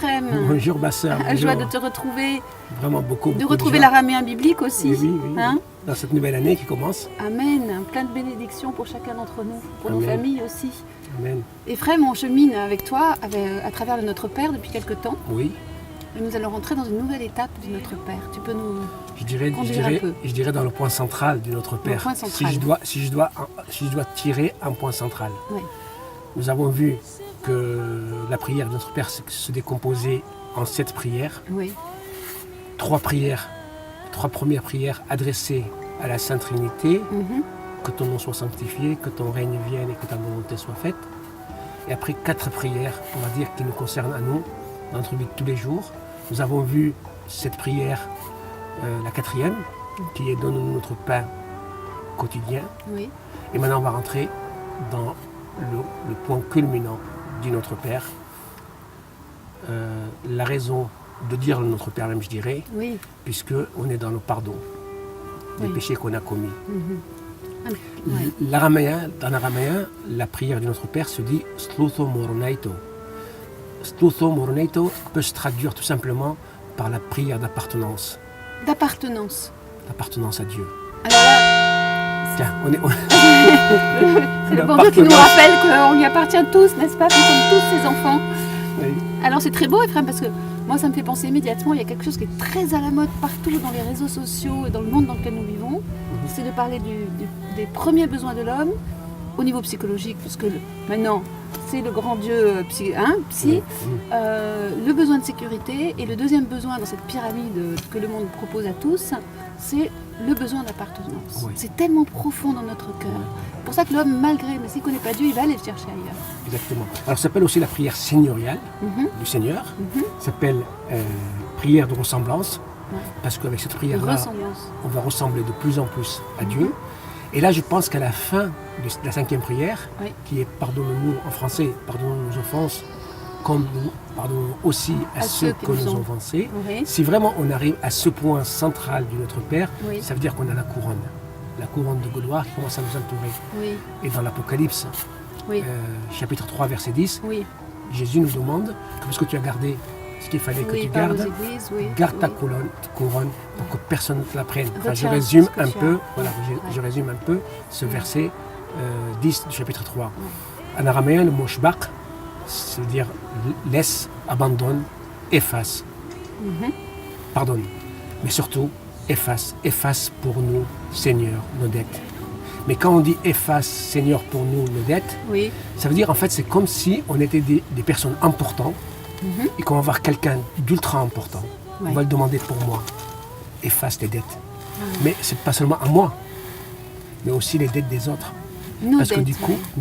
Ephrem. Bonjour ma sœur. Joie de te retrouver. Vraiment beaucoup. De retrouver l'araméen biblique aussi. Oui. Hein? Dans cette nouvelle année qui commence. Amen. Plein de bénédictions pour chacun d'entre nous, pour nos familles aussi. Amen. Ephrem, on chemine avec toi à travers le Notre Père depuis quelque temps. Oui. Et nous allons rentrer dans une nouvelle étape du Notre Père. Tu peux nous conduire un peu. Je dirais dans le point central du Notre Père. Si je dois tirer un point central. Oui. Nous avons vu que la prière de notre Père se décomposait en 7 prières. Oui. 3 premières prières adressées à la Sainte Trinité. Que ton nom soit sanctifié, que ton règne vienne et que ta volonté soit faite. Et après 4 prières, on va dire, qui nous concernent à nous, dans notre vie de tous les jours. Nous avons vu cette prière, la 4e, qui est donne-nous notre pain quotidien. Oui. Et maintenant, on va rentrer dans le point culminant du Notre Père. La raison de dire le Notre Père, même je dirais, oui. puisqu'on est dans le pardon des péchés qu'on a commis. Oui. Dans l'araméen, la prière du Notre Père se dit Stluto Moronaito. Stluto Moronaito peut se traduire tout simplement par la prière d'appartenance. D'appartenance. D'appartenance à Dieu. Alors là, tiens, c'est le bon Dieu qui nous rappelle qu'on lui appartient tous, n'est-ce pas? Nous sommes tous ses enfants. Oui. Alors c'est très beau, Ephrem, parce que moi ça me fait penser immédiatement, il y a quelque chose qui est très à la mode partout dans les réseaux sociaux et dans le monde dans lequel nous vivons. C'est de parler des premiers besoins de l'homme au niveau psychologique, puisque maintenant c'est le grand Dieu psy, le besoin de sécurité, et le deuxième besoin dans cette pyramide que le monde propose à tous, c'est le besoin d'appartenance. Oui. C'est tellement profond dans notre cœur. C'est pour ça que l'homme, malgré, mais s'il ne connaît pas Dieu, il va aller le chercher ailleurs. Exactement. Alors ça s'appelle aussi la prière seigneuriale du Seigneur. Ça s'appelle prière de ressemblance. Parce qu'avec cette prière-là, on va ressembler de plus en plus à Dieu. Et là, je pense qu'à la fin de la 5e prière, qui est « Pardonne-nous » en français, « Pardonne-nous nos offenses », comme nous pardonnons aussi à ceux qui nous ont offensés. Si vraiment on arrive à ce point central du Notre Père, ça veut dire qu'on a la couronne de gloire qui commence à nous entourer. Et dans l'Apocalypse, chapitre 3, verset 10, Jésus nous demande, parce que tu as gardé ce qu'il fallait que tu gardes, garde ta couronne pour que personne ne te la prenne. Enfin, je résume un peu ce verset 10 du chapitre 3. En araméen, le mot shbach, c'est-à-dire laisse, abandonne, efface, pardonne. Mais surtout, efface pour nous, Seigneur, nos dettes. Mais quand on dit efface, Seigneur, pour nous, nos dettes, ça veut dire en fait, c'est comme si on était des personnes importantes. Et qu'on va voir quelqu'un d'ultra important, on va le demander pour moi, efface tes dettes. Mais ce n'est pas seulement à moi, mais aussi les dettes des autres. Nos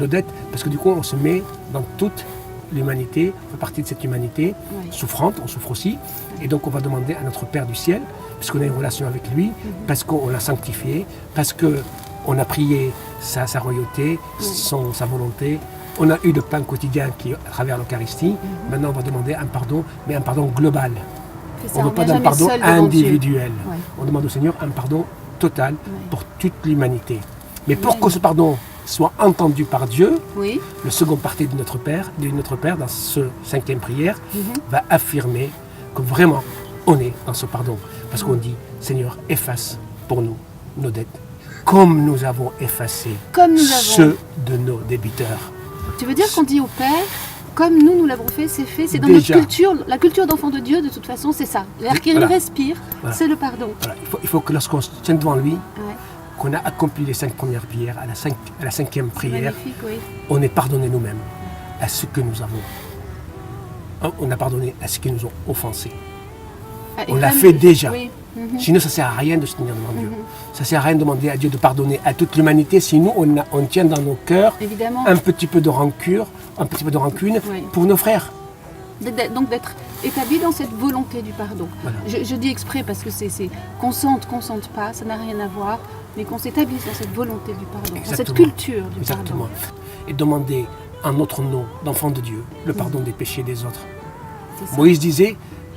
dettes, parce que du coup, on se met dans toute l'humanité, on fait partie de cette humanité souffrante, on souffre aussi. Et donc, on va demander à notre Père du ciel, parce qu'on a une relation avec lui, parce qu'on l'a sanctifié, parce qu'on a prié sa royauté, sa volonté. On a eu le pain quotidien qui est à travers l'Eucharistie. Maintenant, on va demander un pardon, mais un pardon global. On ne veut pas d'un pardon individuel. On demande au Seigneur un pardon total pour toute l'humanité. Mais pour que ce pardon soit entendu par Dieu, le second partie de notre Père, dans ce 5e prière, va affirmer que vraiment, on est dans ce pardon. Parce qu'on dit, Seigneur, efface pour nous nos dettes, comme nous avons effacé ceux de nos débiteurs. Tu veux dire qu'on dit au Père, comme nous l'avons fait, c'est dans notre culture, la culture d'enfant de Dieu, de toute façon, c'est ça. L'air qu'il respire, c'est le pardon. Voilà. Il faut que lorsqu'on se tient devant lui, qu'on a accompli les 5 premières prières, à la 5e prière, on est pardonné nous-mêmes à ce que nous avons. On a pardonné à ceux qui nous ont offensés. On l'a fait déjà. Sinon, ça ne sert à rien de se tenir devant Dieu. Ça ne sert à rien de demander à Dieu de pardonner à toute l'humanité si nous, on tient dans nos cœurs un petit peu de rancune pour nos frères. Donc d'être établi dans cette volonté du pardon. Voilà. Je dis exprès parce que c'est qu'on sente pas, ça n'a rien à voir, mais qu'on s'établisse dans cette volonté du pardon, dans cette culture du pardon. Et demander en notre nom d'enfant de Dieu le pardon des péchés des autres. Moïse disait,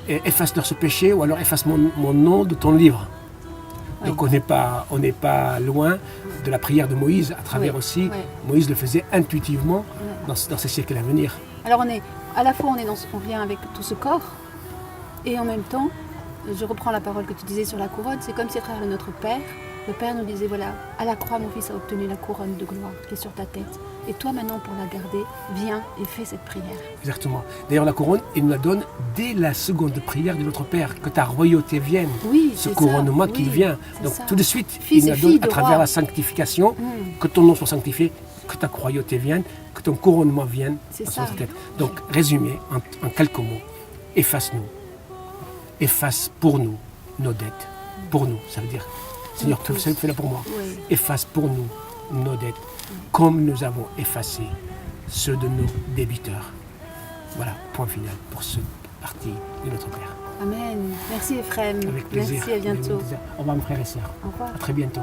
efface-leur ce péché ou alors efface mon nom de ton livre. Donc on n'est pas loin de la prière de Moïse, à travers aussi, Moïse le faisait intuitivement dans ces siècles à venir. Alors on est à la fois on vient avec tout ce corps, et en même temps, je reprends la parole que tu disais sur la couronne, c'est comme si à travers notre Père, le Père nous disait, voilà, à la croix mon fils a obtenu la couronne de gloire qui est sur ta tête. Et toi maintenant pour la garder, viens et fais cette prière. Exactement. D'ailleurs la couronne, il nous la donne dès la seconde prière de notre Père, que ta royauté vienne, oui, ce couronnement qui vient. Donc ça. tout de suite, Fils il nous la donne à travers roi. la sanctification, que ton nom soit sanctifié, que ta royauté vienne, que ton couronnement vienne sur ta tête. Donc résumé en quelques mots, efface-nous, efface pour nous nos dettes, pour nous, ça veut dire, Seigneur, fais-le pour moi, efface pour nous nos dettes, comme nous avons effacé ceux de nos débiteurs. Voilà, point final pour ce parti de notre Père. Amen. Merci Ephrem. Avec plaisir. Merci, à bientôt. Au revoir mes frères et sœurs. Au revoir. À très bientôt.